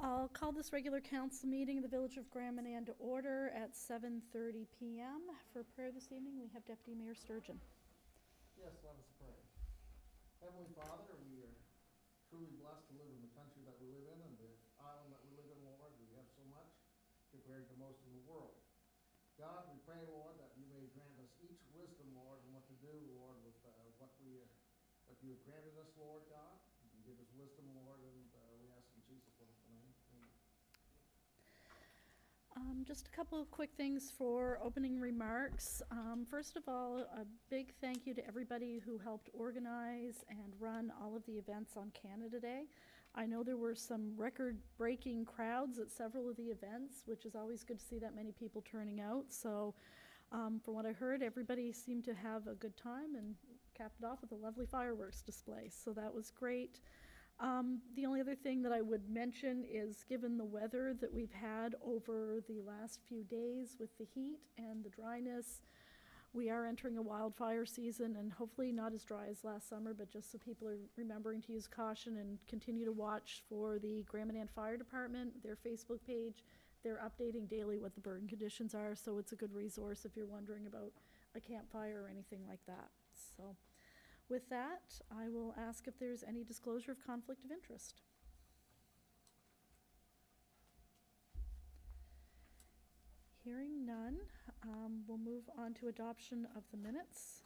I'll call this regular council meeting of the Village of Grand Manan to order at 7:30 PM. For prayer this evening, we have Deputy Mayor Sturgeon. Yes, let us pray. Heavenly Father, we are truly blessed to live in the country that we live in and the island that we live in, Lord. We have so much compared to most in the world. God, we pray, Lord, that you may grant us each wisdom, Lord, and what to do, Lord, with what you have granted us, Lord God. And give us wisdom, Lord, and we ask in Jesus' wonderful name. Amen. Just a couple of quick things for opening remarks. First of all, a big thank you to everybody who helped organize and run all of the events on Canada Day. I know there were some record-breaking crowds at several of the events, which is always good to see that many people turning out. So from what I heard, everybody seemed to have a good time and capped it off with a lovely fireworks display. So that was great. The only other thing that I would mention is, given the weather that we've had over the last few days with the heat and the dryness, we are entering a wildfire season, and hopefully not as dry as last summer, but just so people are remembering to use caution and continue to watch for the Grand Manan Fire Department, their Facebook page. They're updating daily what the burn conditions are, so it's a good resource if you're wondering about a campfire or anything like that. So with that, I will ask if there's any disclosure of conflict of interest. Hearing none, we'll move on to adoption of the minutes.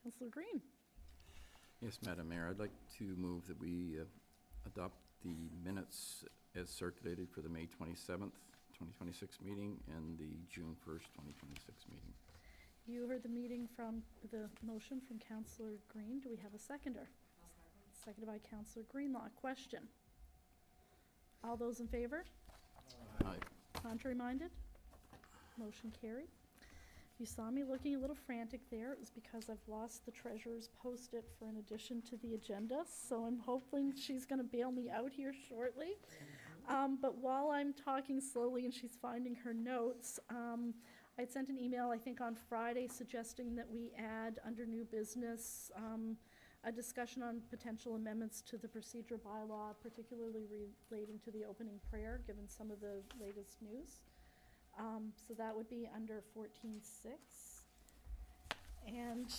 Councillor Green. Yes, Madam Mayor, I'd like to move that we adopt the minutes as circulated for the May 27th, 2026 meeting and the June 1st, 2026 meeting. You heard the motion from Councillor Green. Do we have a seconder? Seconded by Councillor Greenlaw. Question. All those in favor? Aye. Contrary minded? Motion carried. You saw me looking a little frantic there. It was because I've lost the treasurer's post-it for an addition to the agenda, so I'm hoping she's going to bail me out here shortly. But while I'm talking slowly and she's finding her notes, I'd sent an email, I think on Friday, suggesting that we add under new business a discussion on potential amendments to the procedure bylaw, particularly relating to the opening prayer, given some of the latest news. So that would be under 14.6. And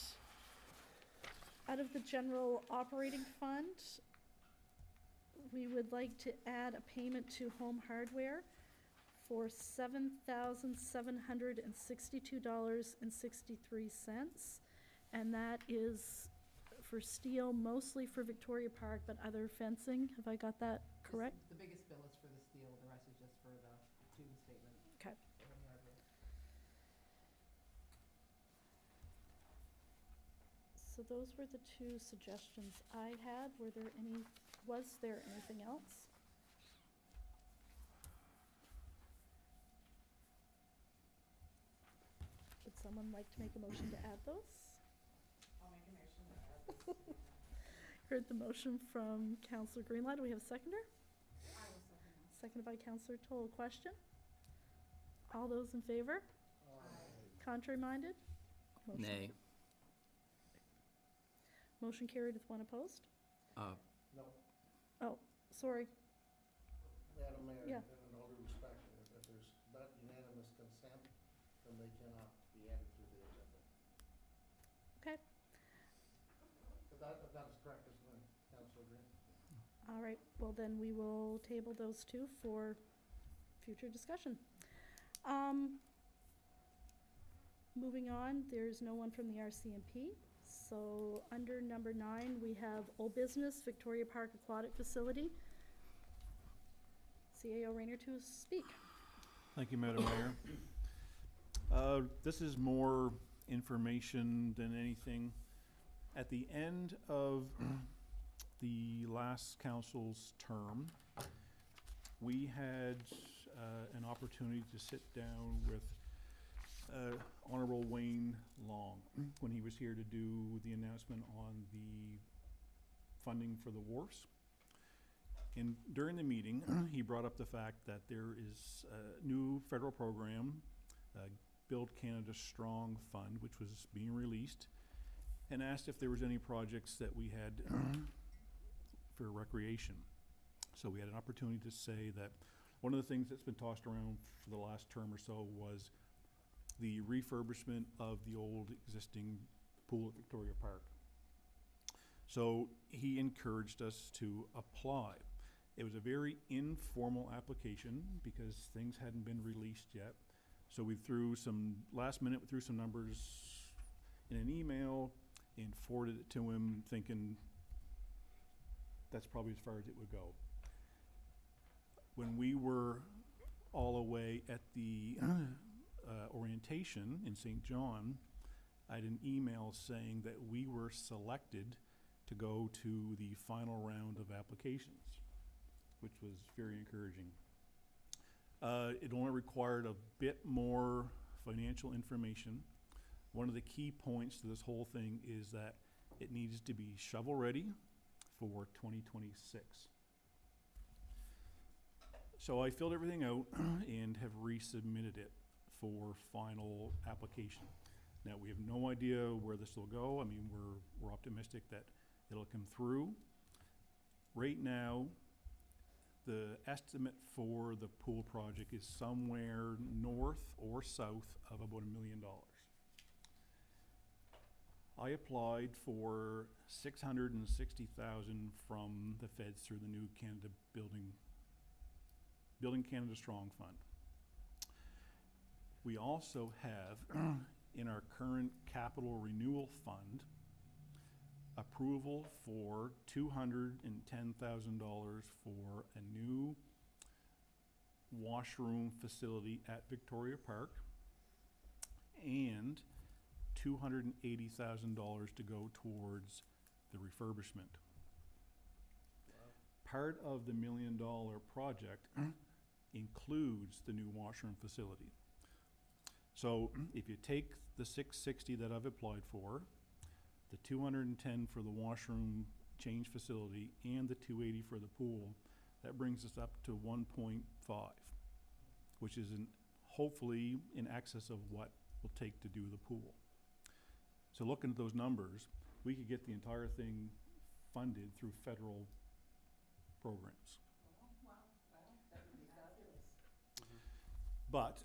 out of the general operating fund, we would like to add a payment to Home Hardware for $7,762.63. And that is for steel, mostly for Victoria Park, but other fencing. Have I got that correct? The biggest bill is for the steel, the rest is just for the tubing statement. Okay. So those were the two suggestions I had. Was there anything else? Would someone like to make a motion to add those? I'll make a motion to add this. Heard the motion from Councillor Greenlaw. Do we have a seconder? I will second that. Seconded by Councillor Toll. Question? All those in favor? Contrary minded? Motion Nay. Motion carried with one opposed? No, Oh, sorry. Madam Mayor, Yeah. in all due respect, if there's not unanimous consent, then they cannot be added to the agenda. Okay. If that is correct, isn't it, Councilor Green? All right. Well, then we will table those two for future discussion. Moving on, there's no one from the RCMP. So under number 9, we have old business, Victoria Park Aquatic Facility. CAO Rayner to speak. Thank you, Madam Mayor. This is more information than anything. At the end of the last council's term, we had an opportunity to sit down with Honorable Wayne Long when he was here to do the announcement on the funding for the wharfs. And during the meeting, he brought up the fact that there is a new federal program, Build Canada Strong Fund, which was being released, and asked if there was any projects that we had for recreation. So we had an opportunity to say that one of the things that's been tossed around for the last term or so was the refurbishment of the old existing pool at Victoria Park. So he encouraged us to apply. It was a very informal application because things hadn't been released yet. So we threw some, last minute, we threw some numbers in an email and forwarded it to him thinking that's probably as far as it would go. When we were all away at the orientation in St. John, I had an email saying that we were selected to go to the final round of applications, which was very encouraging. It only required a bit more financial information. One of the key points to this whole thing is that it needs to be shovel-ready for 2026. So I filled everything out and have resubmitted it for final application. Now, we have no idea where this will go. I mean, we're optimistic that it'll come through. Right now, the estimate for the pool project is somewhere north or south of about $1 million. I applied for $660,000 from the feds through the new Canada Building Canada Strong Fund. We also have in our current capital renewal fund approval for $210,000 for a new washroom facility at Victoria Park and $280,000 to go towards the refurbishment. Part of the $1 million project includes the new washroom facility. So if you take the 660 that I've applied for, the 210 for the washroom change facility, and the 280 for the pool, that brings us up to 1.5, which is hopefully in excess of what will take to do the pool. So looking at those numbers, we could get the entire thing funded through federal programs. But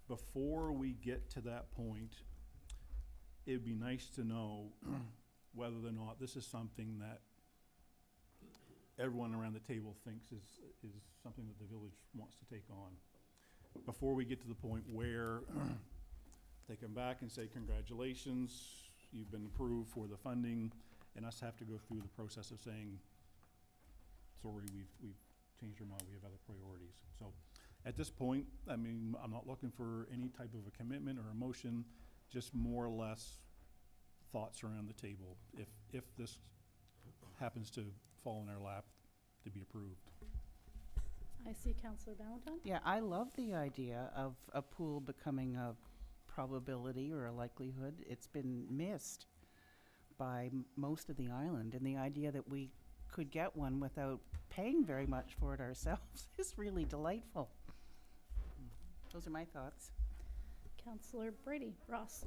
before we get to that point, it'd be nice to know whether or not this is something that everyone around the table thinks is something that the village wants to take on. Before we get to the point where they come back and say, congratulations, you've been approved for the funding, and us have to go through the process of saying, sorry, we've changed our mind, we have other priorities. So at this point, I mean, I'm not looking for any type of a commitment or a motion, just more or less thoughts around the table, if this happens to fall in our lap to be approved. I see Councillor Valentine. Yeah, I love the idea of a pool becoming a probability or a likelihood. It's been missed by most of the island, and the idea that we could get one without paying very much for it ourselves is really delightful. Those are my thoughts. Councillor Brady. Ross.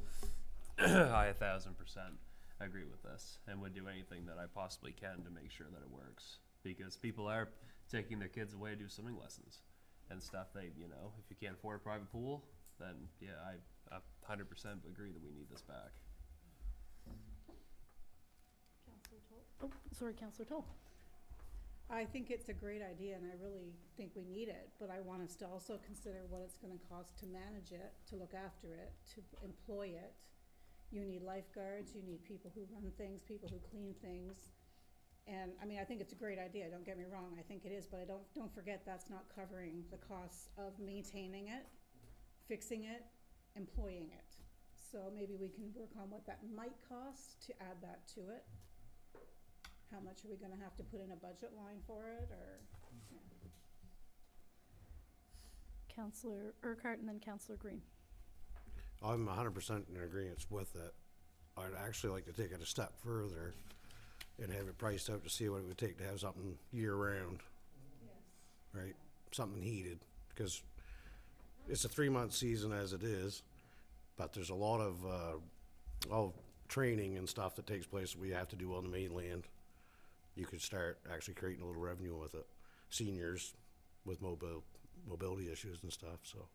I 1,000% agree with this and would do anything that I possibly can to make sure that it works, because people are taking their kids away to do swimming lessons and stuff. They, you know, if you can't afford a private pool, then yeah, I 100% agree that we need this back. Councillor Toll. Oh, sorry, Councillor Toll. I think it's a great idea, and I really think we need it, but I want us to also consider what it's gonna cost to manage it, to look after it, to employ it. You need lifeguards, you need people who run things, people who clean things. And, I mean, I think it's a great idea, don't get me wrong, I think it is, but don't forget that's not covering the costs of maintaining it, fixing it, employing it. So maybe we can work on what that might cost to add that to it. How much are we gonna have to put in a budget line for it, or? Yeah. Councillor Urquhart and then Councillor Green. I'm 100% in agreement with it. I'd actually like to take it a step further and have it priced out to see what it would take to have something year-round, right? Something heated, because it's a 3-month season as it is, but there's a lot of, training and stuff that takes place that we have to do on the mainland. You could start actually creating a little revenue with it. Seniors with mobility issues and stuff, so.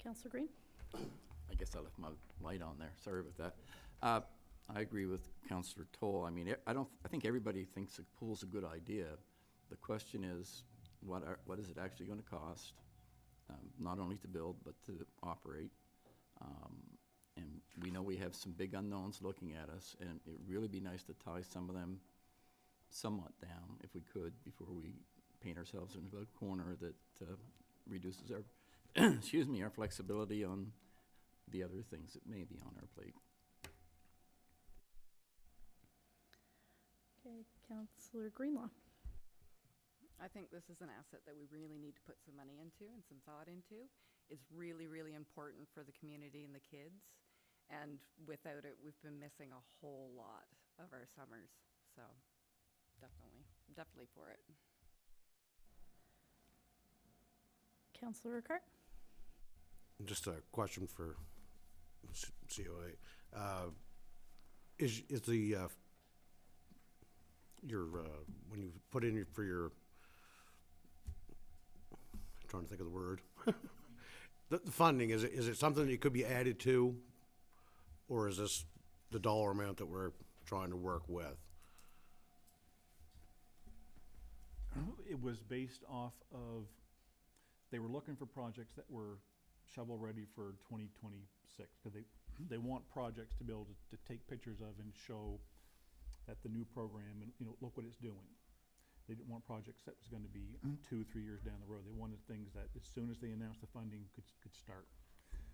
Counselor Green? I guess I left my light on there. Sorry about that. I agree with Councillor Toll. I mean, I think everybody thinks a pool's a good idea. The question is, what is it actually going to cost? Not only to build, but to operate. And we know we have some big unknowns looking at us, and it'd really be nice to tie some of them somewhat down, if we could, before we paint ourselves into a corner that reduces our, excuse me, our flexibility on the other things that may be on our plate. Okay, Counselor Greenlaw? I think this is an asset that we really need to put some money into and some thought into. It's really, really important for the community and the kids. And without it, we've been missing a whole lot of our summers. So definitely for it. Counselor Urquhart? Just a question for COA. Is the, when you put in for your, I'm trying to think of the word, the funding, is it something that could be added to, or is this the dollar amount that we're trying to work with? It was based off of, they were looking for projects that were shovel-ready for 2026, because they want projects to be able to take pictures of and show that the new program, and look what it's doing. They didn't want projects that was going to be 2-3 years down the road. They wanted things that as soon as they announced the funding could start.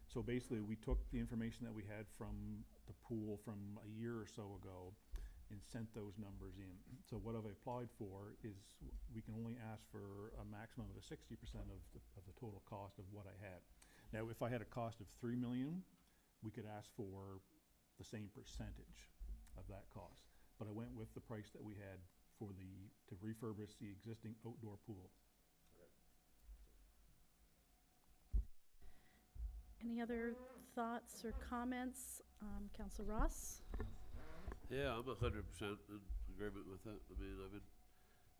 So basically, we took the information that we had from the pool from a year or so ago and sent those numbers in. So what I've applied for is we can only ask for a maximum of 60% of the total cost of what I had. Now, if I had a cost of $3 million, we could ask for the same percentage of that cost. But I went with the price that we had for to refurbish the existing outdoor pool. Any other thoughts or comments? Councillor Ross? Yeah, I'm 100% in agreement with it. I mean, I've been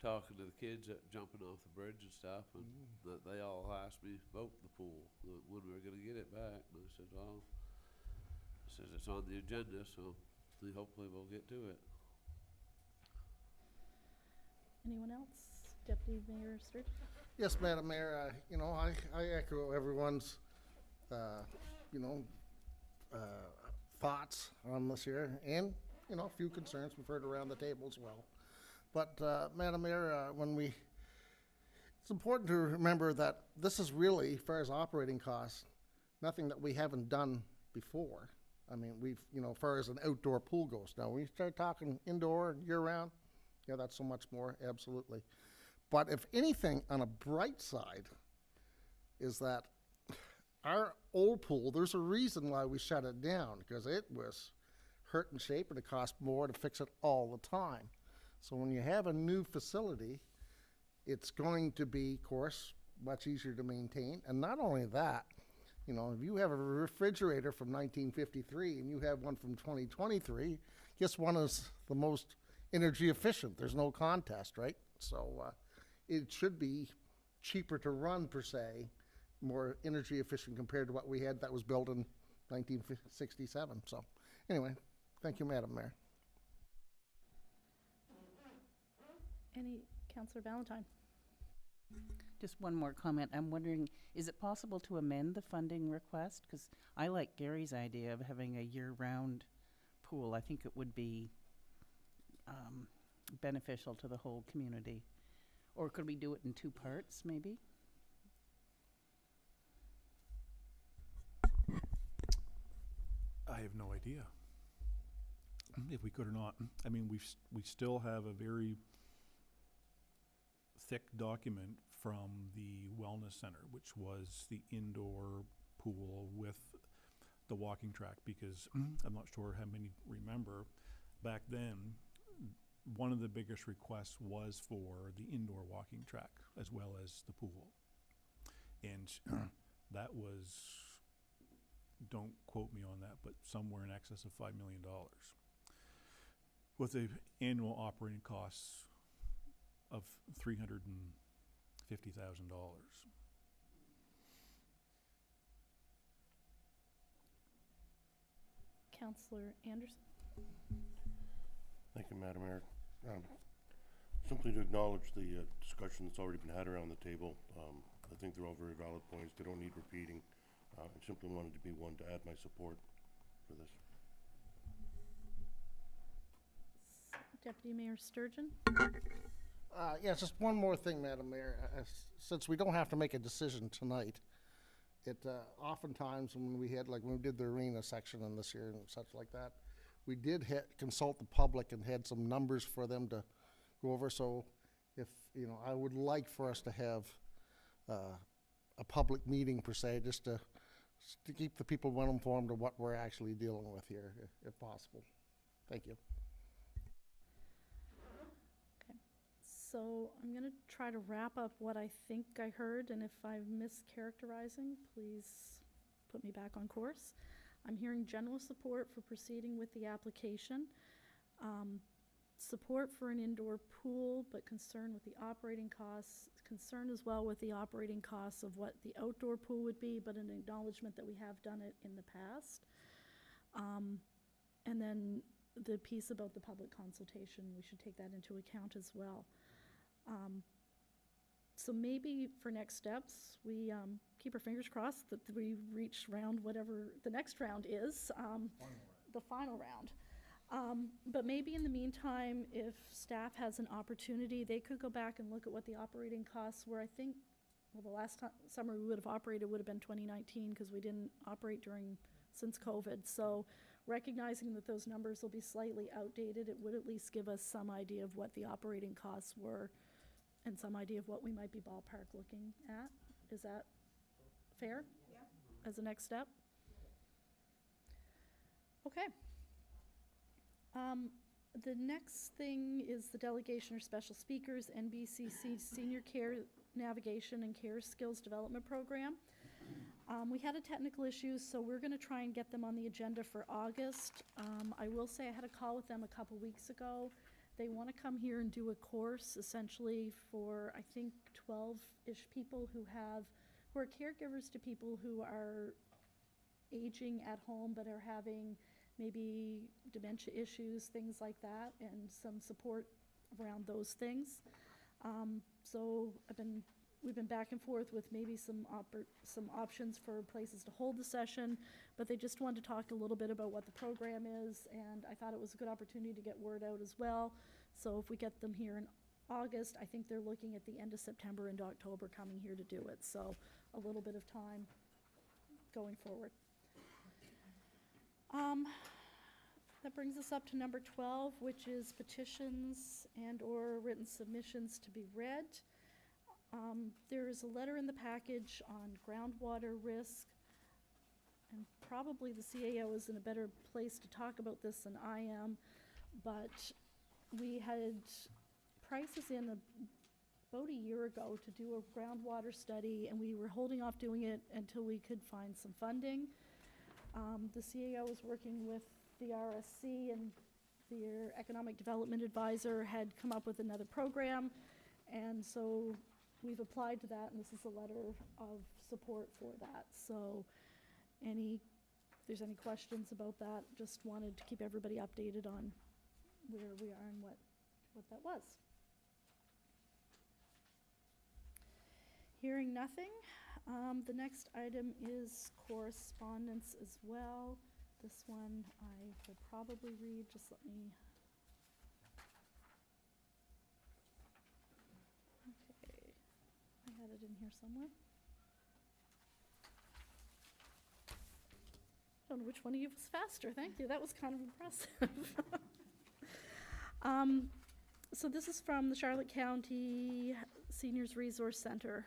talking to the kids that jumping off the bridge and stuff, and that they all asked me about the pool, when we were going to get it back. And I said, well, it's on the agenda, so hopefully we'll get to it. Anyone else? Deputy Mayor Sturgeon? Yes, Madam Mayor, I echo everyone's, thoughts on this here, and, a few concerns we've heard around the table as well. But, Madam Mayor, it's important to remember that this is really, as far as operating costs, nothing that we haven't done before. I mean, as far as an outdoor pool goes. Now, when you start talking indoor, year-round, yeah, that's so much more, absolutely. But if anything, on a bright side, is that our old pool, there's a reason why we shut it down, because it was hurt in shape and it cost more to fix it all the time. So when you have a new facility, it's going to be, of course, much easier to maintain. And not only that, if you have a refrigerator from 1953 and you have one from 2023, guess one is the most energy efficient. There's no contest, right? So it should be cheaper to run, per se, more energy efficient compared to what we had that was built in 1967. So anyway, thank you, Madam Mayor. Councillor Valentine? Just one more comment. I'm wondering, is it possible to amend the funding request? Because I like Gary's idea of having a year-round pool. I think it would be beneficial to the whole community. Or could we do it in 2 parts, maybe? I have no idea if we could or not. I mean, we still have a very thick document from the wellness center, which was the indoor pool with the walking track, because I'm not sure how many remember, back then, one of the biggest requests was for the indoor walking track as well as the pool. And that was, don't quote me on that, but somewhere in excess of $5 million, with the annual operating costs of $350,000. Councillor Anderson? Thank you, Madam Mayor. Simply to acknowledge the discussion that's already been had around the table. I think they're all very valid points. They don't need repeating. I simply wanted to be one to add my support for this. Deputy Mayor Sturgeon? Yeah, just one more thing, Madam Mayor. Since we don't have to make a decision tonight, it oftentimes when we had, like when we did the arena section in this year and such like that, we did consult the public and had some numbers for them to go over. So if, you know, I would like for us to have a public meeting per se, just to keep the people well informed of what we're actually dealing with here, if possible. Thank you. So I'm going to try to wrap up what I think I heard, and if I'm mischaracterizing, please put me back on course. I'm hearing general support for proceeding with the application, support for an indoor pool, but concern with the operating costs, concern as well with the operating costs of what the outdoor pool would be, but an acknowledgement that we have done it in the past. And then the piece about the public consultation, we should take that into account as well. So maybe for next steps, we keep our fingers crossed that we reach round whatever the next round is, the final round. But maybe in the meantime, if staff has an opportunity, they could go back and look at what the operating costs were. I think, well, the last summer we would have operated would have been 2019 because we didn't operate since COVID. So recognizing that those numbers will be slightly outdated, it would at least give us some idea of what the operating costs were and some idea of what we might be ballpark looking at. Is that fair? Yeah. As a next step? Okay. The next thing is the delegation or special speakers, NBCC Senior Care Navigation and Care Skills Development Program. We had a technical issue, so we're going to try and get them on the agenda for August. I will say I had a call with them a couple weeks ago. They want to come here and do a course essentially for, I think, 12-ish people who are caregivers to people who are aging at home but are having maybe dementia issues, things like that, and some support around those things. So we've been back and forth with maybe some options for places to hold the session, but they just wanted to talk a little bit about what the program is, and I thought it was a good opportunity to get word out as well. So if we get them here in August, I think they're looking at the end of September and October coming here to do it, so a little bit of time going forward. That brings us up to number 12, which is petitions and/or written submissions to be read. There is a letter in the package on groundwater risk, and probably the CAO is in a better place to talk about this than I am, but we had prices in about a year ago to do a groundwater study, and we were holding off doing it until we could find some funding. The CAO is working with the RSC, and their economic development advisor had come up with another program, and so we've applied to that, and this is a letter of support for that. So if there's any questions about that, just wanted to keep everybody updated on where we are and what that was. Hearing nothing, the next item is correspondence as well. This one I will probably read, just let me. Okay, I had it in here somewhere. I don't know which one of you was faster, thank you, that was kind of impressive. So this is from the Charlotte County Seniors Resource Center,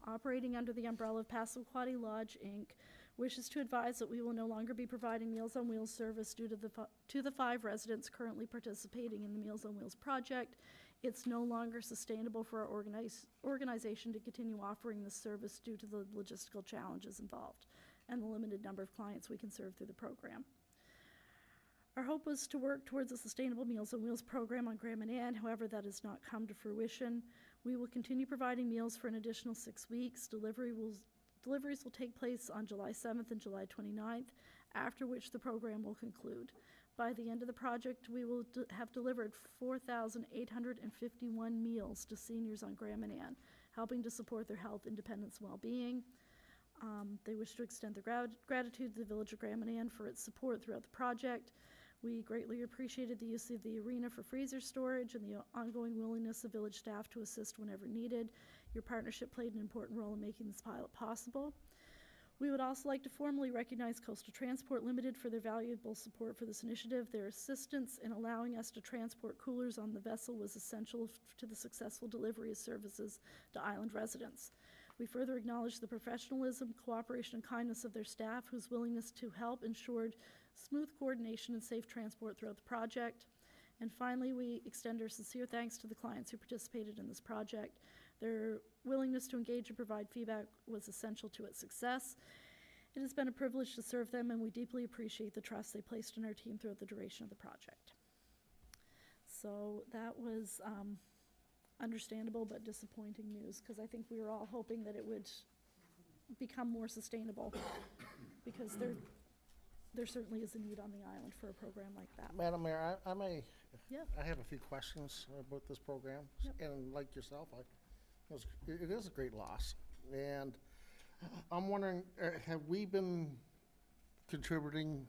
operating under the umbrella of Passamaquoddy Lodge, Inc. wishes to advise that we will no longer be providing Meals on Wheels service due to the 5 residents currently participating in the Meals on Wheels project. It's no longer sustainable for our organization to continue offering this service due to the logistical challenges involved and the limited number of clients we can serve through the program. Our hope was to work towards a sustainable Meals on Wheels program on Grand Manan. However, that has not come to fruition. We will continue providing meals for an additional 6 weeks. Deliveries will take place on July 7th and July 29th, after which the program will conclude. By the end of the project, we will have delivered 4,851 meals to seniors on Grand Manan, helping to support their health, independence, and well-being. They wish to extend their gratitude to the Village of Grand Manan for its support throughout the project. We greatly appreciated the use of the arena for freezer storage and the ongoing willingness of village staff to assist whenever needed. Your partnership played an important role in making this pilot possible. We would also like to formally recognize Coastal Transport Limited for their valuable support for this initiative. Their assistance in allowing us to transport coolers on the vessel was essential to the successful delivery of services to island residents. We further acknowledge the professionalism, cooperation, and kindness of their staff, whose willingness to help ensured smooth coordination and safe transport throughout the project. And finally, we extend our sincere thanks to the clients who participated in this project. Their willingness to engage and provide feedback was essential to its success. It has been a privilege to serve them, and we deeply appreciate the trust they placed in our team throughout the duration of the project. So that was understandable but disappointing news, because I think we were all hoping that it would become more sustainable, because there certainly is a need on the island for a program like that. Madam Mayor, I Yeah. have a few questions about this program. Yep. And like yourself, it is a great loss. And I'm wondering, have we been contributing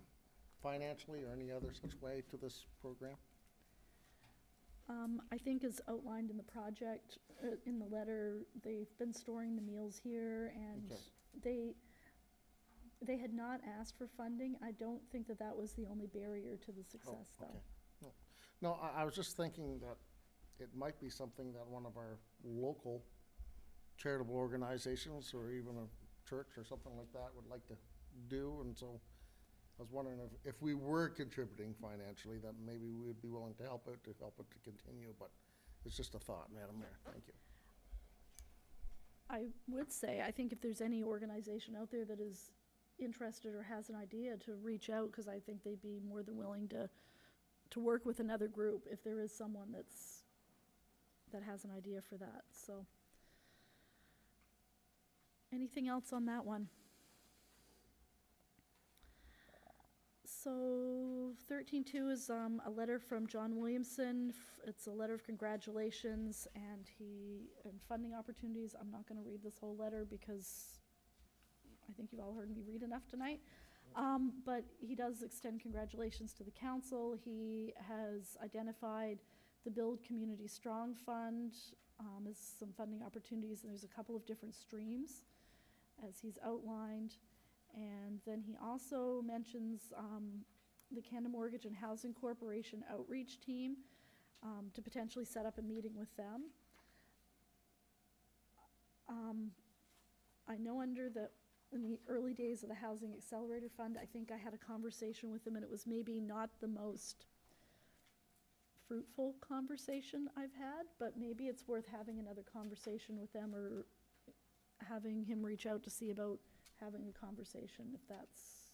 financially or any other such way to this program? I think as outlined in the project, in the letter, they've been storing the meals here, and they had not asked for funding. I don't think that that was the only barrier to the success, though. Okay. No, I was just thinking that it might be something that one of our local charitable organizations or even a church or something like that would like to do, and so I was wondering if we were contributing financially, that maybe we would be willing to help it to continue, but it's just a thought, Madam Mayor. Thank you. I would say, I think if there's any organization out there that is interested or has an idea, to reach out, because I think they'd be more than willing to work with another group if there is someone that has an idea for that. So, anything else on that one? So 13.2 is a letter from John Williamson. It's a letter of congratulations and funding opportunities. I'm not going to read this whole letter because I think you've all heard me read enough tonight. But he does extend congratulations to the council. He has identified the Build Community Strong Fund as some funding opportunities, and there's a couple of different streams as he's outlined. And then he also mentions the Canada Mortgage and Housing Corporation outreach team to potentially set up a meeting with them. I know in the early days of the Housing Accelerator Fund, I think I had a conversation with them, and it was maybe not the most fruitful conversation I've had, but maybe it's worth having another conversation with them, or having him reach out to see about having a conversation, if that's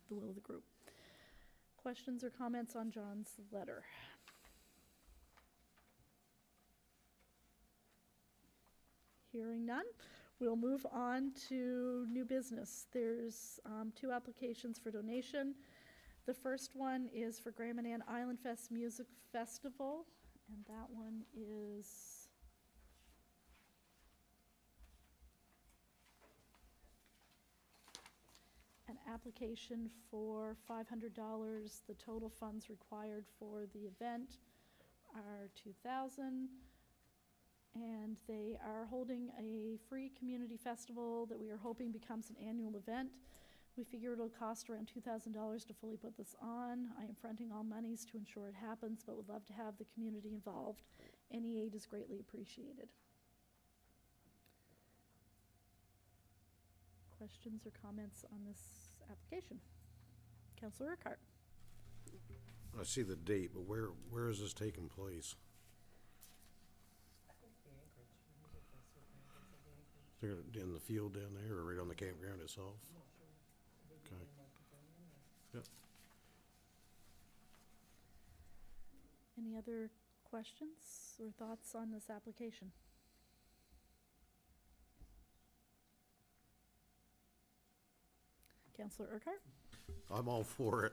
the will of the group. Questions or comments on John's letter? Hearing none, we'll move on to new business. There's 2 applications for donation. The first one is for Grand Manan Island Fest Music Festival, and that one is an application for $500. The total funds required for the event are $2,000. And they are holding a free community festival that we are hoping becomes an annual event. We figure it'll cost around $2,000 to fully put this on. I am fronting all monies to ensure it happens, but would love to have the community involved. Any aid is greatly appreciated. questions or comments on this application? Counselor Urquhart? I see the date, but where is this taking place? They're in the field down there, or right on the campground itself? Okay. Yep. Any other questions or thoughts on this application? Counselor Urquhart? I'm all for it.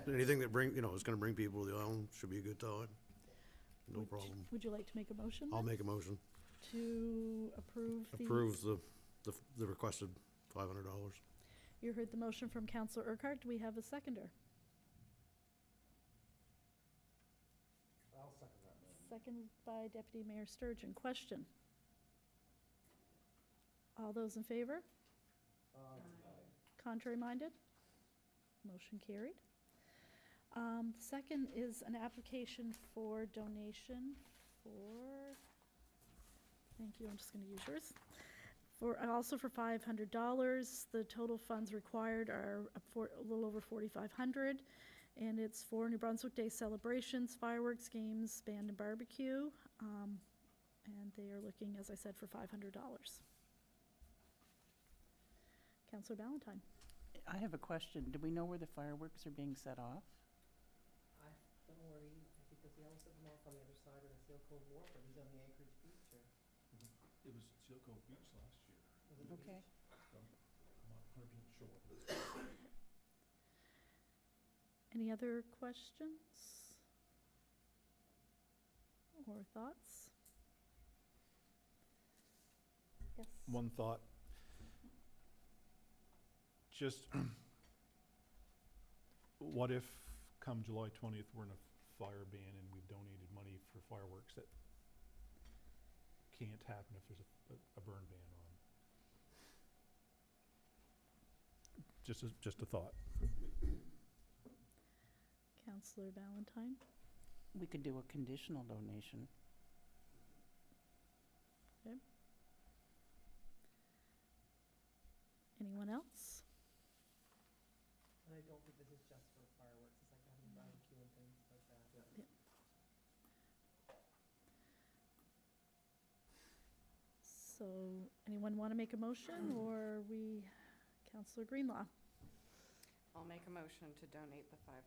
Anything that is gonna bring people to the island, should be a good time. No problem. Would you like to make a motion I'll then? make a motion. To approve the? Approve the requested $500. You heard the motion from Counselor Urquhart. Do we have a seconder? I'll second that, Madam. Seconded by Deputy Mayor Sturgeon. Question? All those in favor? Contrary minded? Motion carried. Second is an application for donation for, thank you, I'm just gonna use yours. Also for $500. The total funds required are a little over $4,500. And it's for New Brunswick Day celebrations, fireworks, games, band and barbecue. And they are looking, as I said, for $500. Counselor Ballantyne. I have a question. Do we know where the fireworks are being set off? I don't worry, because he always set them off on the other side of the Seal Cove Wharf, or he's on the Anchorage Beach, or It was Seal Cove Beach last year. was it the Okay. beach? I'm not 100% sure. Any other questions or thoughts? Yes. One thought. Just, what if come July 20th, we're in a fire ban and we've donated money for fireworks that can't happen if there's a burn ban on? Just a thought. Counselor Ballantyne. We could do a conditional donation. Anyone else? And I don't think this is just for fireworks, it's like having barbecue and things like that. So, anyone want to make a motion, or Counselor Greenlaw? I'll make a motion to donate the $500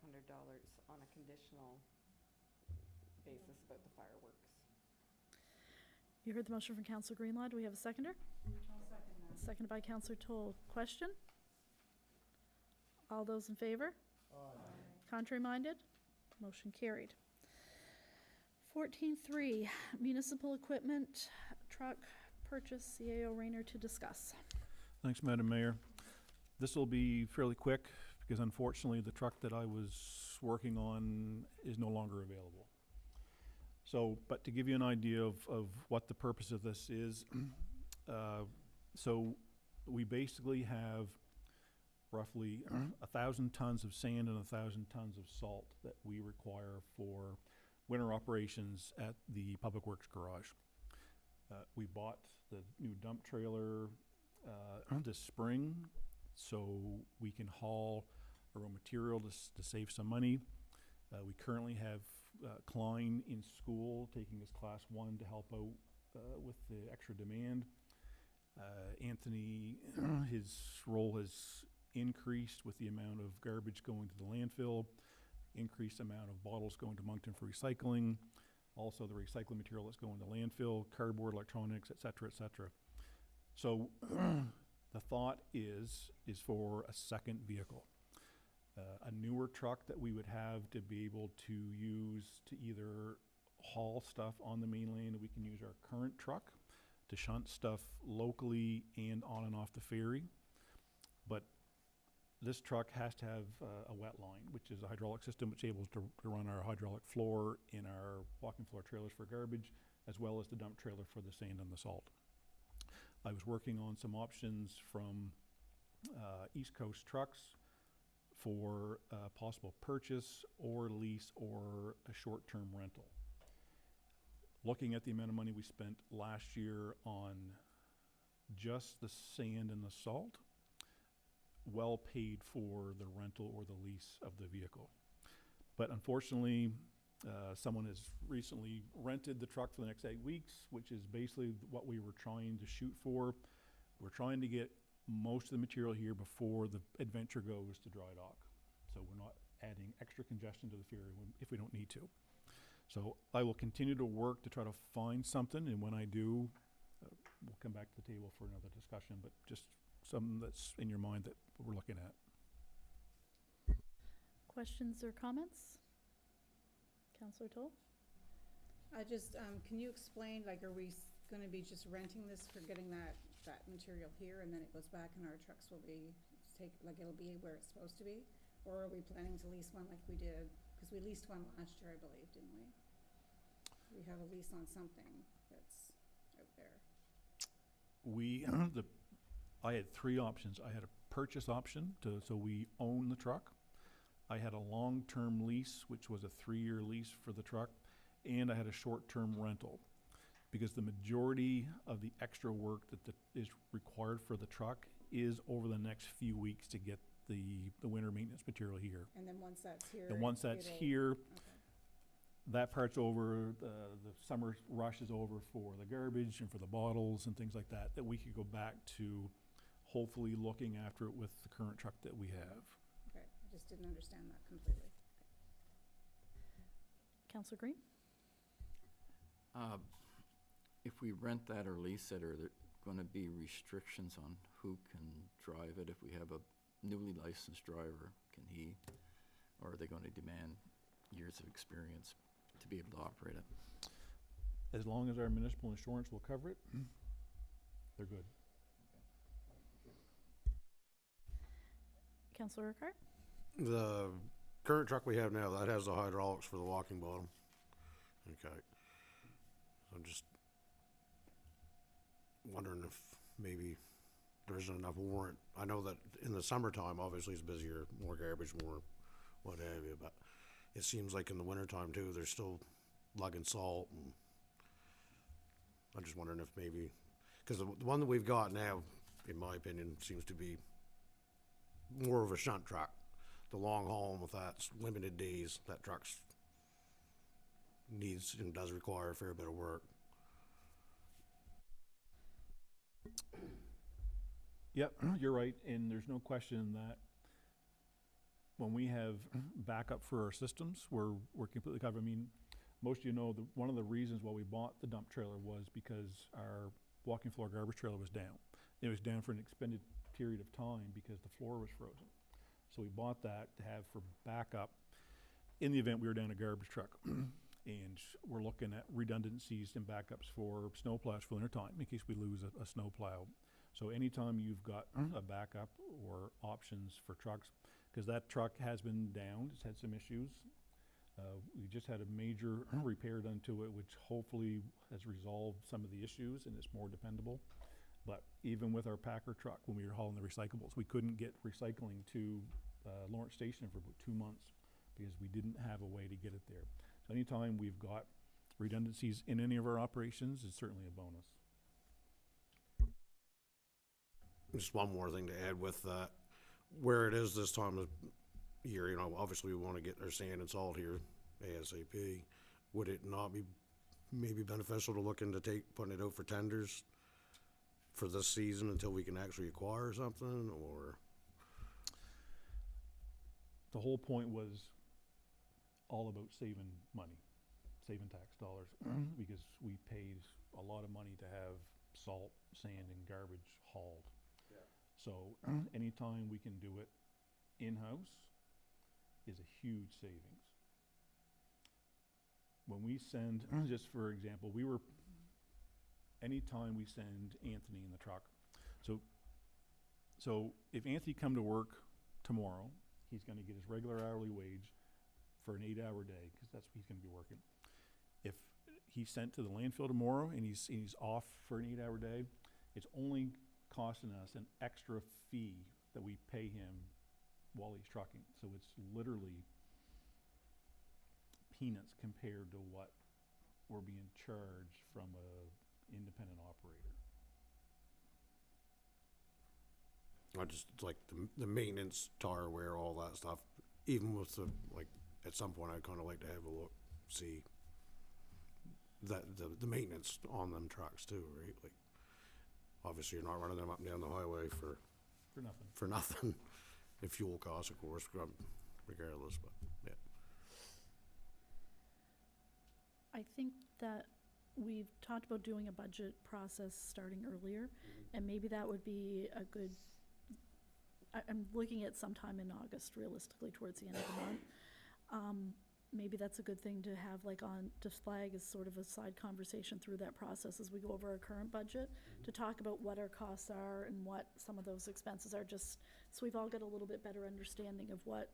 on a conditional basis about the fireworks. You heard the motion from Counselor Greenlaw. Do we have a seconder? I'll second that. Seconded by Counselor Toll. Question? All those in favor? Contrary minded? Motion carried. 14.3, municipal equipment truck purchase, CAO Rayner to discuss. Thanks, Madam Mayor. This will be fairly quick because unfortunately the truck that I was working on is no longer available. So, but to give you an idea of what the purpose of this is, so we basically have roughly 1,000 tons of sand and 1,000 tons of salt that we require for winter operations at the Public Works Garage. We bought the new dump trailer this spring so we can haul our own material to save some money. We currently have Klein in school taking his class 1 to help out with the extra demand. Anthony, his role has increased with the amount of garbage going to the landfill, increased amount of bottles going to Moncton for recycling, also the recycling material that's going to landfill, cardboard, electronics, et cetera, et cetera. So the thought is for a second vehicle. A newer truck that we would have to be able to use to either haul stuff on the mainland, we can use our current truck to shunt stuff locally and on and off the ferry. But this truck has to have a wet line, which is a hydraulic system which is able to run our hydraulic floor in our walking floor trailers for garbage, as well as the dump trailer for the sand and the salt. I was working on some options from East Coast Trucks for possible purchase or lease or a short-term rental. Looking at the amount of money we spent last year on just the sand and the salt, well paid for the rental or the lease of the vehicle. But unfortunately, someone has recently rented the truck for the next 8 weeks, which is basically what we were trying to shoot for. We're trying to get most of the material here before the adventure goes to dry dock. So we're not adding extra congestion to the ferry if we don't need to. So I will continue to work to try to find something, and when I do, we'll come back to the table for another discussion, but just something that's in your mind that we're looking at. Questions or comments? Counselor Toll? I just, can you explain, like, are we gonna be just renting this for getting that material here, and then it goes back and our trucks will be it'll be where it's supposed to be? Or are we planning to lease one like we did? Because we leased one last year, I believe, didn't we? We have a lease on something that's out there. I had 3 options. I had a purchase option so we own the truck. I had a long-term lease, which was a 3-year lease for the truck, and I had a short-term rental. Because the majority of the extra work that is required for the truck is over the next few weeks to get the winter maintenance material here. And then once that's here. And once that's here, that part's over, the summer rush is over for the garbage and for the bottles and things like that we could go back to hopefully looking after it with the current truck that we have. Okay, I just didn't understand that completely. Counselor Green? If we rent that or lease it, are there going to be restrictions on who can drive it? If we have a newly licensed driver, or are they going to demand years of experience to be able to operate it? As long as our municipal insurance will cover it, they're good. Counselor Urquhart? The current truck we have now, that has the hydraulics for the walking bottom. Okay. I'm just wondering if maybe there isn't enough warrant. I know that in the summertime, obviously it's busier, more garbage, more what have you, but it seems like in the wintertime too, they're still lugging salt, and I'm just wondering if maybe, because the one that we've got now, in my opinion, seems to be more of a shunt truck. The long haul with that limited days, that truck's needs and does require a fair bit of work. Yep, you're right, and there's no question that when we have backup for our systems, we're completely covered. I mean, most of you know that one of the reasons why we bought the dump trailer was because our walking floor garbage trailer was down. It was down for an extended period of time because the floor was frozen. So we bought that to have for backup in the event we were down a garbage truck. And we're looking at redundancies and backups for snow plows for winter time in case we lose a snow plow. So anytime you've got a backup or options for trucks, because that truck has been down, it's had some issues. We just had a major repair done to it, which hopefully has resolved some of the issues and it's more dependable. But even with our Packer truck, when we were hauling the recyclables, we couldn't get recycling to Lawrence Station for about 2 months because we didn't have a way to get it there. So anytime we've got redundancies in any of our operations, it's certainly a bonus. Just one more thing to add with that. Where it is this time of year, you know, obviously we want to get our sand and salt here ASAP. Would it not be maybe beneficial to look into putting it out for tenders for this season until we can actually acquire something, or? The whole point was all about saving money, saving tax dollars, because we paid a lot of money to have salt, sand, and garbage hauled. Yeah. So anytime we can do it in-house is a huge savings. When we send, just for example, anytime we send Anthony in the truck, so if Anthony come to work tomorrow, he's gonna get his regular hourly wage for an 8-hour day, because that's what he's gonna be working. If he's sent to the landfill tomorrow and he's off for an 8-hour day, it's only costing us an extra fee that we pay him while he's trucking. So it's literally peanuts compared to what we're being charged from a independent operator. I just like the maintenance, tire wear, all that stuff. Even with the, like, at some point, I'd kind of like to have a look, see that the maintenance on them trucks too, right? Like, obviously, you're not running them up and down the highway For nothing. for nothing. And fuel costs, of course, regardless, but yeah. I think that we've talked about doing a budget process starting earlier, and maybe that would be a good, I'm looking at sometime in August, realistically, towards the end of the month. Maybe that's a good thing to have, like, on, to flag as sort of a side conversation through that process as we go over our current budget, to talk about what our costs are and what some of those expenses are, just so we've all got a little bit better understanding of what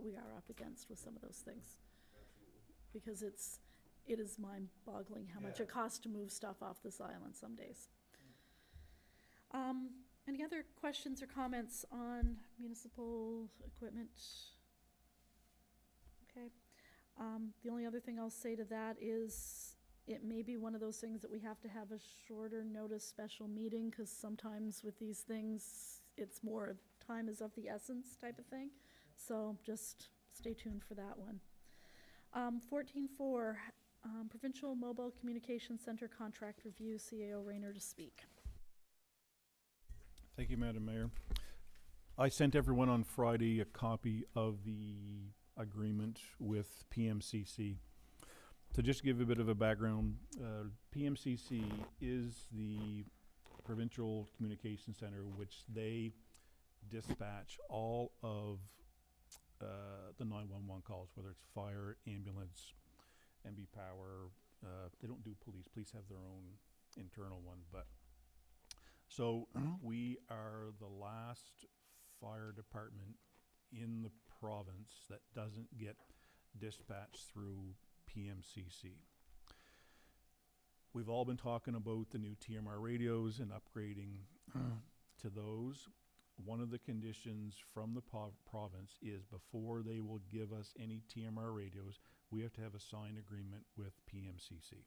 we are up against with some of those things. Because it is mind-boggling how much it costs to move stuff off this island some days. Any other questions or comments on municipal equipment? Okay. The only other thing I'll say to that is it may be one of those things that we have to have a shorter notice special meeting, because sometimes with these things, it's more of time is of the essence type of thing. So just stay tuned for that one. 14.4, Provincial Mobile Communications Center Contract Review, CAO Rayner to speak. Thank you, Madam Mayor. I sent everyone on Friday a copy of the agreement with PMCC. To just give a bit of a background, PMCC is the Provincial Communication Center, which they dispatch all of the 911 calls, whether it's fire, ambulance, MB Power. They don't do police. Police have their own internal one, but so we are the last fire department in the province that doesn't get dispatched through PMCC. We've all been talking about the new TMR radios and upgrading to those. One of the conditions from the province is before they will give us any TMR radios, we have to have a signed agreement with PMCC.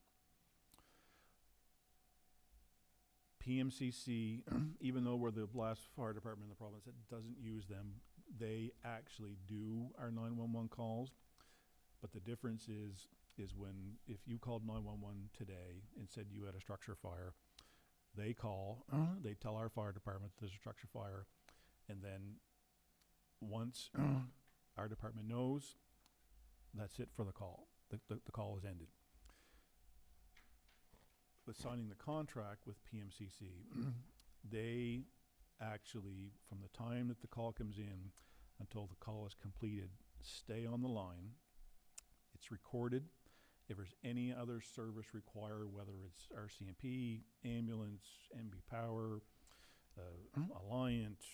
PMCC, even though we're the last fire department in the province that doesn't use them, they actually do our 911 calls. But the difference is when, if you called 911 today and said you had a structure fire, they call, they tell our fire department there's a structure fire, and then once our department knows, that's it for the call. The call is ended. With signing the contract with PMCC, they actually, from the time that the call comes in until the call is completed, stay on the line. It's recorded. If there's any other service required, whether it's RCMP, ambulance, MB Power, Alliant,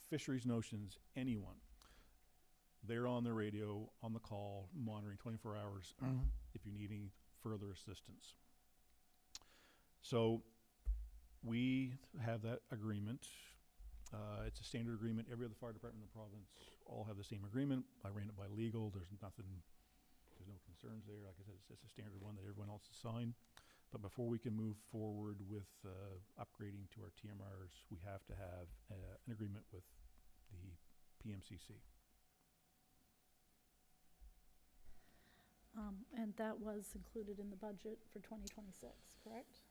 Fisheries Notions, anyone, they're on the radio, on the call, monitoring 24 hours if you need any further assistance. So we have that agreement. It's a standard agreement. Every other fire department in the province all have the same agreement. I ran it by legal. There's no concerns there. Like I said, it's just a standard one that everyone else has signed. But before we can move forward with upgrading to our TMRs, we have to have an agreement with the PMCC. And that was included in the budget for 2026, correct?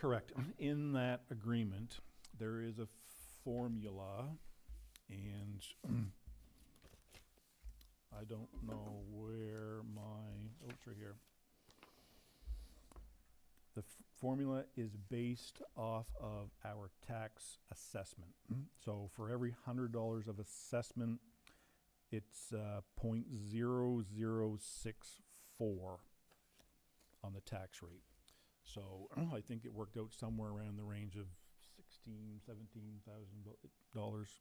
Correct. In that agreement, there is a formula, and I don't know where oh, it's right here. The formula is based off of our tax assessment. So for every $100 of assessment, it's 0.0064 on the tax rate. So I think it worked out somewhere around the range of $17,000,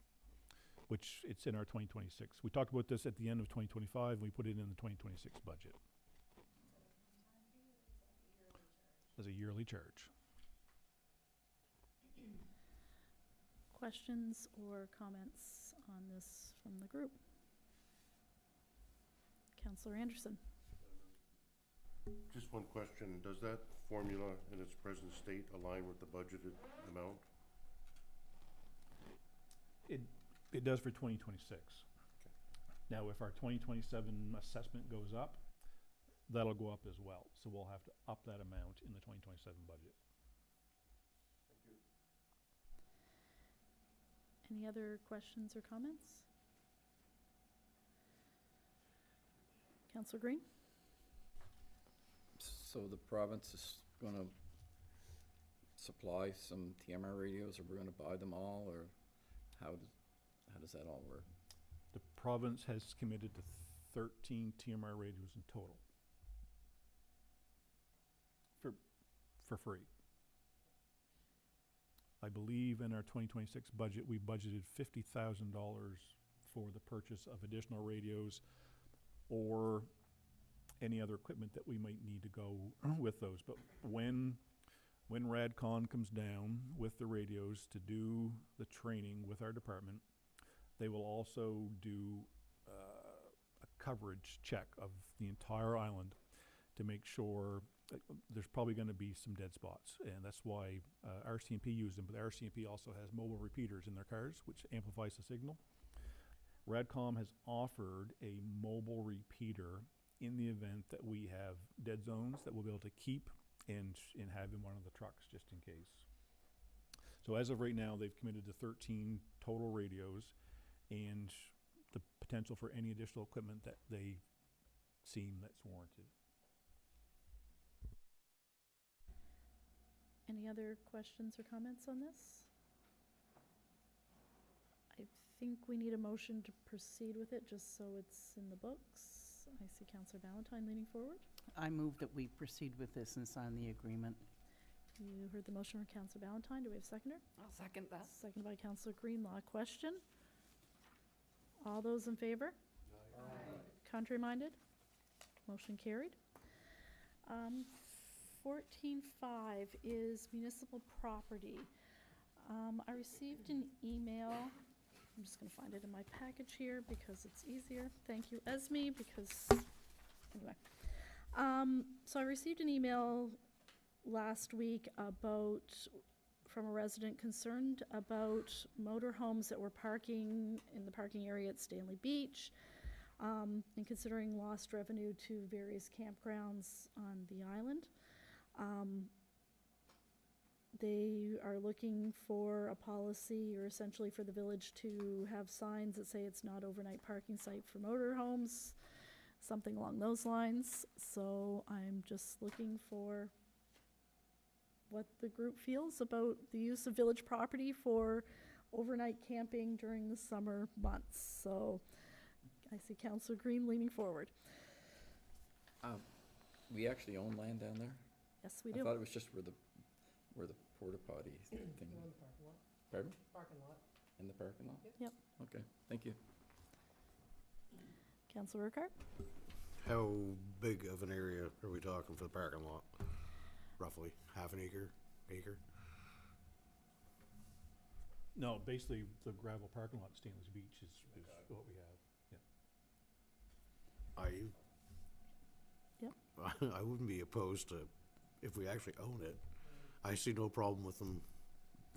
which it's in our 2026. We talked about this at the end of 2025, and we put it in the 2026 budget. As a yearly charge. Questions or comments on this from the group? Councillor Anderson. Just one question, does that formula in its present state align with the budgeted amount? It does for 2026. Now, if our 2027 assessment goes up, that'll go up as well. So we'll have to up that amount in the 2027 budget. Any other questions or comments? Councillor Green? So the province is gonna supply some TMR radios, or we're gonna buy them all, or how does that all work? The province has committed to 13 TMR radios in total. For free. I believe in our 2026 budget, we budgeted $50,000 for the purchase of additional radios or any other equipment that we might need to go with those. But when RadCon comes down with the radios to do the training with our department, they will also do a coverage check of the entire island to make sure there's probably going to be some dead spots, and that's why RCMP used them, but RCMP also has mobile repeaters in their cars, which amplifies the signal. RadCom has offered a mobile repeater in the event that we have dead zones that we'll be able to keep and have in one of the trucks just in case. So as of right now, they've committed to 13 total radios and the potential for any additional equipment that they seem that's warranted. Any other questions or comments on this? I think we need a motion to proceed with it, just so it's in the books. I see Councillor Valentine leaning forward. I move that we proceed with this and sign the agreement. You heard the motion from Councillor Valentine. Do we have a seconder? I'll second that. Seconded by Councillor Greenlaw. Question? All those in favor? Contrary-minded? Motion carried. 14.5 is municipal property. I received an email. I'm just going to find it in my package here because it's easier. Thank you, Esme, because, anyway. So I received an email last week from a resident concerned about motorhomes that were parking in the parking area at Stanley Beach, and considering lost revenue to various campgrounds on the island. They are looking for a policy, or essentially for the village to have signs that say it's not overnight parking site for motorhomes, something along those lines. So I'm just looking for what the group feels about the use of village property for overnight camping during the summer months. So I see Councillor Green leaning forward. We actually own land down there? Yes, we I do. thought it was just where the porta potty thing. Go in the parking lot. Pardon? Parking lot. In the parking lot? Yep. Okay, thank you. Councillor Urquhart? How big of an area are we talking for the parking lot? Roughly half an acre? No, basically the gravel parking lot at Stanley's Beach is what we have. Yep. I wouldn't be opposed to, if we actually own it, I see no problem with them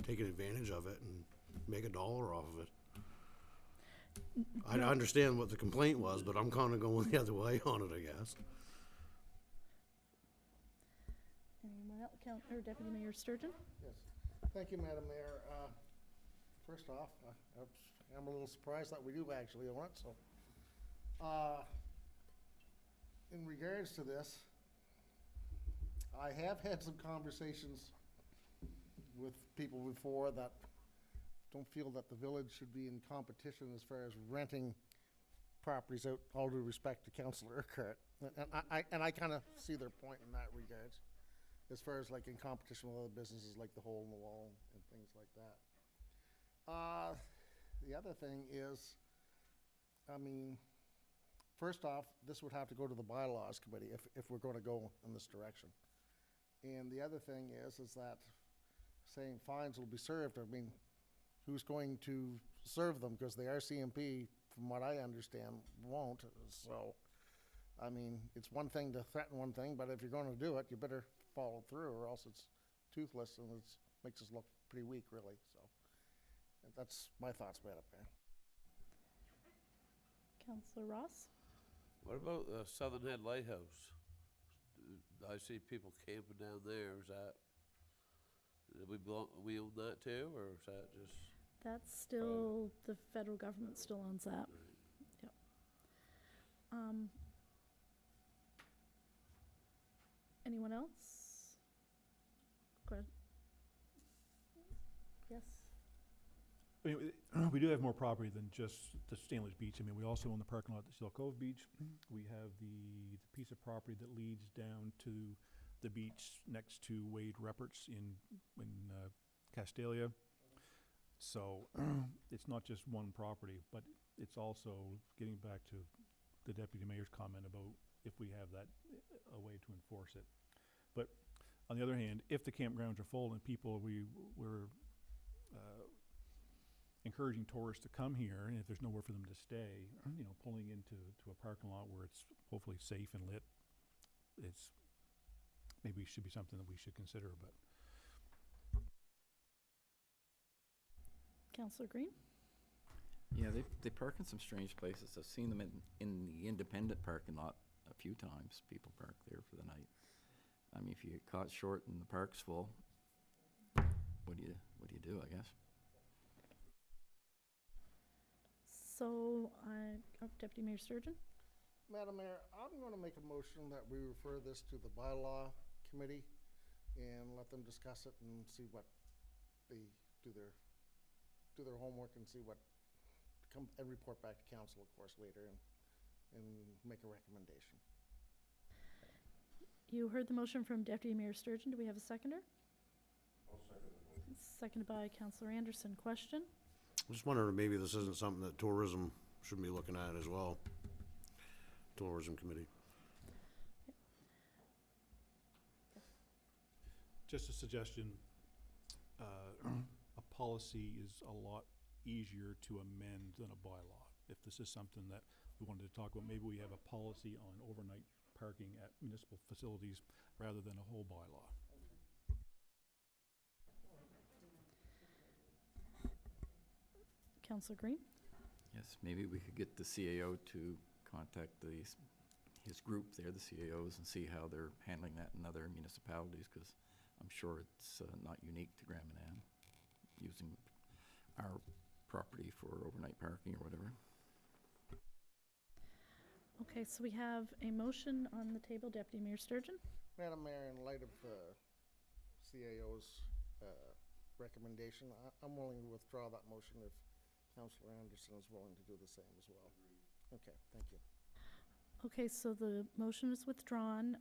taking advantage of it and make $1 off of it. I understand what the complaint was, but I'm kinda going the other way on it, I guess. Anyone else? Or Deputy Mayor Sturgeon? Yes. Thank you, Madam Mayor. First off, I'm a little surprised that we do actually own it, so. In regards to this, I have had some conversations with people before that don't feel that the village should be in competition as far as renting properties out, all due respect to Councillor Urquhart. And I kind of see their point in that regards, as far as like in competition with other businesses like the Hole in the Wall and things like that. The other thing is, I mean, first off, this would have to go to the bylaws committee if we're going to go in this direction. And the other thing is that saying fines will be served, I mean, who's going to serve them? Because the RCMP, from what I understand, won't. So, I mean, it's one thing to threaten one thing, but if you're going to do it, you better follow through, or else it's toothless and it makes us look pretty weak, really. So, And that's my thoughts, Madam Mayor. Counselor Ross? What about Southern Head Lighthouse? I see people camping down there. Is that, we own that too, or is that just? That's still, the federal government still owns that. Yep. Anyone else? Go ahead. Yes? I mean, we do have more property than just the Stanley's Beach. I mean, we also own the parking lot at Seal Cove Beach. We have the piece of property that leads down to the beach next to Wade Reppert's in Castalia. So it's not just one property, but it's also getting back to the deputy mayor's comment about if we have that, a way to enforce it. But on the other hand, if the campgrounds are full and we're encouraging tourists to come here, and if there's nowhere for them to stay, you know, pulling into a parking lot where it's hopefully safe and lit, it's maybe should be something that we should consider. But Counselor Green? Yeah, they park in some strange places. I've seen them in the independent parking lot a few times. People park there for the night. I mean, if you get caught short and the park's full, what do you do, I guess? So, Deputy Mayor Sturgeon? Madam Mayor, I'm going to make a motion that we refer this to the bylaw committee and let them discuss it and see what they do their homework and see what and report back to council, of course, later and make a recommendation. You heard the motion from Deputy Mayor Sturgeon. Do we have a seconder? I'll second the motion. Seconded by Counselor Anderson. Question? I'm just wondering if maybe this isn't something that tourism should be looking at as well. Tourism committee. just a suggestion, a policy is a lot easier to amend than a bylaw. If this is something that we wanted to talk about, maybe we have a policy on overnight parking at municipal facilities rather than a whole bylaw. Councillor Green? Yes, maybe we could get the CAO to contact his group there, the CAOs, and see how they're handling that in other municipalities, because I'm sure it's not unique to Grand Manan, using our property for overnight parking or whatever. Okay, so we have a motion on the table. Deputy Mayor Sturgeon? Madam Mayor, in light of CAO's recommendation, I'm willing to withdraw that motion if Councillor Anderson is willing to do the same as well. Okay, thank you. Okay, so the motion is withdrawn.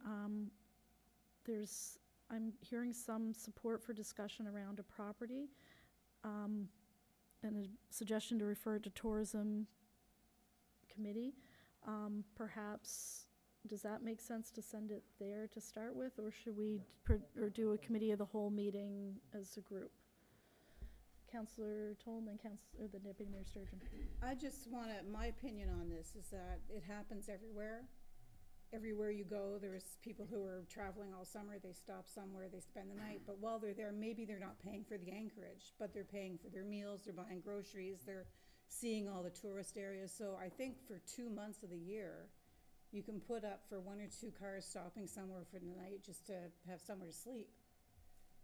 I'm hearing some support for discussion around a property, and a suggestion to refer it to Tourism Committee. Perhaps, does that make sense to send it there to start with, or should we do a committee of the whole meeting as a group? Councillor Toll and then the Deputy Mayor Sturgeon. I just want to, my opinion on this is that it happens everywhere. Everywhere you go, there's people who are traveling all summer, they stop somewhere, they spend the night, but while they're there, maybe they're not paying for the anchorage, but they're paying for their meals, they're buying groceries, they're seeing all the tourist areas. So I think for 2 months of the year, you can put up for 1 or 2 cars stopping somewhere for the night just to have somewhere to sleep.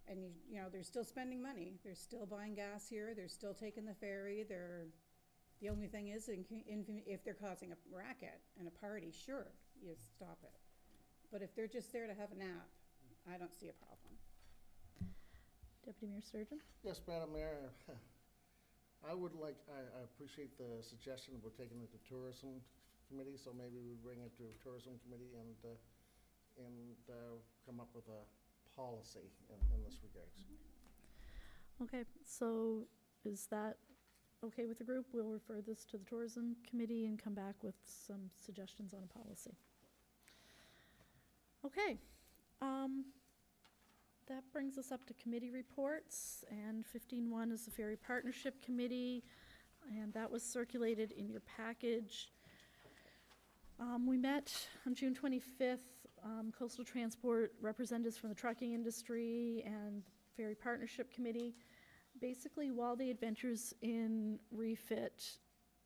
And you know, they're still spending money. They're still buying gas here. They're still taking the ferry. The only thing is, if they're causing a racket and a party, sure, you stop it. But if they're just there to have a nap, I don't see a problem. Deputy Mayor Sturgeon? Yes, Madam Mayor, I appreciate the suggestion about taking it to Tourism Committee, so maybe we bring it to Tourism Committee and come up with a policy in this regards. Okay, so is that okay with the group? We'll refer this to the Tourism Committee and come back with some suggestions on a policy. Okay, that brings us up to committee reports, and 15.1 is the Ferry Partnership Committee, and that was circulated in your package. We met on June 25th. Coastal Transport representatives from the trucking industry and Ferry Partnership Committee. Basically, while the Adventures in refit,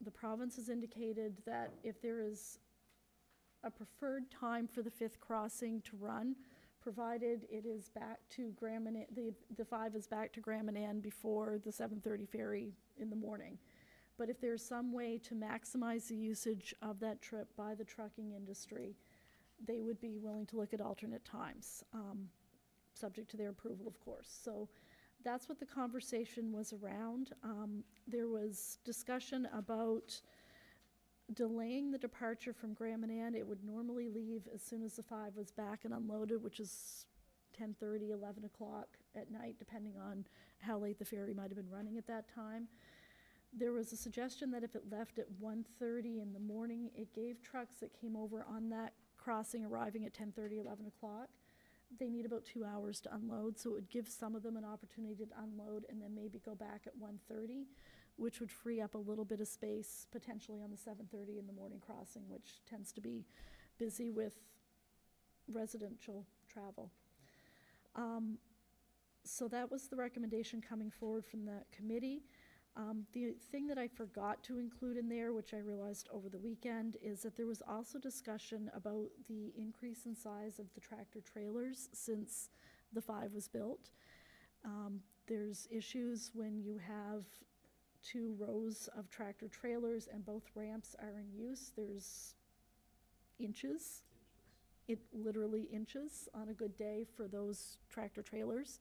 the province has indicated that if there is a preferred time for the 5th crossing to run, provided it is back to Grand Manan, the 5 is back to Grand Manan before the 7:30 ferry in the morning. But if there's some way to maximize the usage of that trip by the trucking industry, they would be willing to look at alternate times, subject to their approval, of course. So that's what the conversation was around. There was discussion about delaying the departure from Grand Manan. It would normally leave as soon as the 5 was back and unloaded, which is 10:30, 11 o'clock at night, depending on how late the ferry might have been running at that time. There was a suggestion that if it left at 1:30 in the morning, it gave trucks that came over on that crossing arriving at 10:30, 11 o'clock, they need about 2 hours to unload, so it would give some of them an opportunity to unload and then maybe go back at 1:30, which would free up a little bit of space potentially on the 7:30 in the morning crossing, which tends to be busy with residential travel. So that was the recommendation coming forward from the committee. The thing that I forgot to include in there, which I realized over the weekend, is that there was also discussion about the increase in size of the tractor trailers since the 5 was built. There's issues when you have 2 rows of tractor trailers and both ramps are in use. There's inches. It literally inches on a good day for those tractor trailers.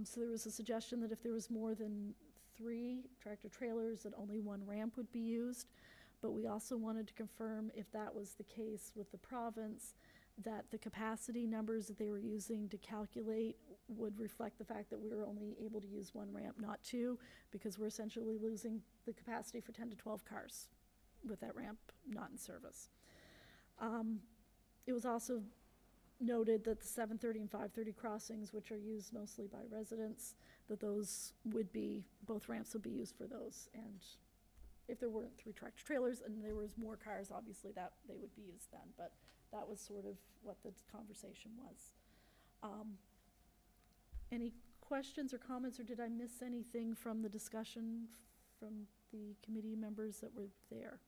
So there was a suggestion that if there was more than 3 tractor trailers, that only 1 ramp would be used. But we also wanted to confirm if that was the case with the province, that the capacity numbers that they were using to calculate would reflect the fact that we were only able to use 1 ramp, not 2, because we're essentially losing the capacity for 10 to 12 cars with that ramp not in service. It was also noted that the 7:30 and 5:30 crossings, which are used mostly by residents, that those would be, both ramps would be used for those. And if there weren't 3 tractor trailers and there was more cars, obviously that they would be used then. But that was sort of what the conversation was. Any questions or comments, or did I miss anything from the discussion from the committee members that were there?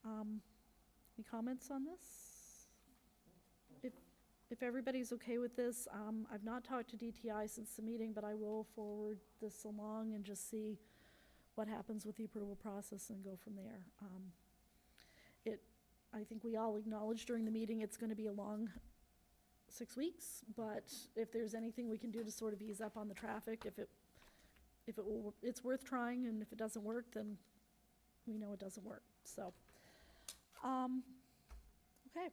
Any comments on this? If everybody's okay with this, I've not talked to DTI since the meeting, but I will forward this along and just see what happens with the approval process and go from there. I think we all acknowledged during the meeting it's going to be a long 6 weeks, but if there's anything we can do to sort of ease up on the traffic, it's worth trying, and if it doesn't work, then we know it doesn't work. So, okay.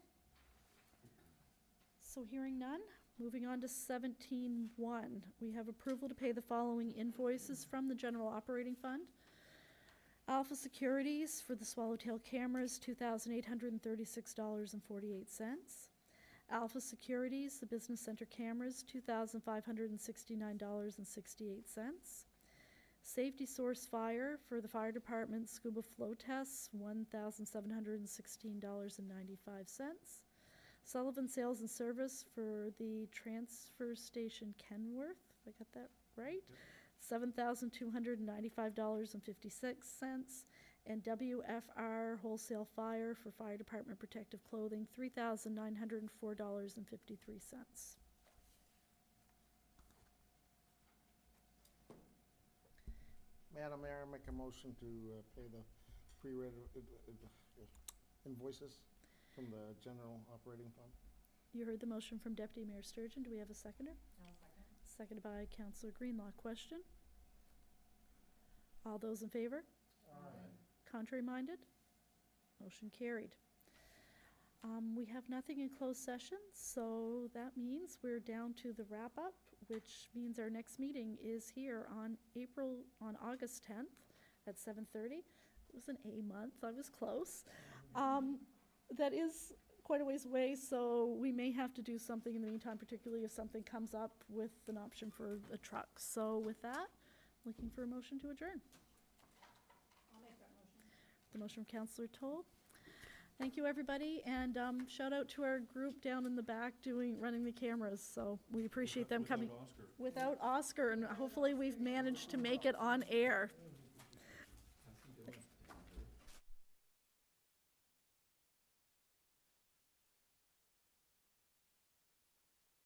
So hearing none, moving on to 17.1. We have approval to pay the following invoices from the General Operating Fund. Alpha Securities for the Swallowtail cameras, $2,836.48. Alpha Securities, the Business Center cameras, $2,569.68. Safety Source Fire for the fire department scuba flow tests, $1,716.95. Sullivan Sales and Service for the transfer station Kenworth, if I got that right, $7,295.56. And WFR Wholesale Fire for fire department protective clothing, $3,904.53. Madam Mayor, I make a motion to pay the pre-read invoices from the General Operating Fund. You heard the motion from Deputy Mayor Sturgeon. Do we have a seconder? I'll second. Seconded by Councillor Greenlaw. Question? All those in favor? Aye. Contrary-minded? Motion carried. We have nothing in closed session, so that means we're down to the wrap-up, which means our next meeting is here on August 10th at 7:30. It was an A month, I was close. That is quite a ways away, so we may have to do something in the meantime, particularly if something comes up with an option for a truck. So with that, looking for a motion to adjourn. I'll make that motion. The motion from Councillor Toll, Thank you, everybody, and shout out to our group down in the back running the cameras, so we appreciate them coming. Without Oscar, and hopefully we've managed to make it on air.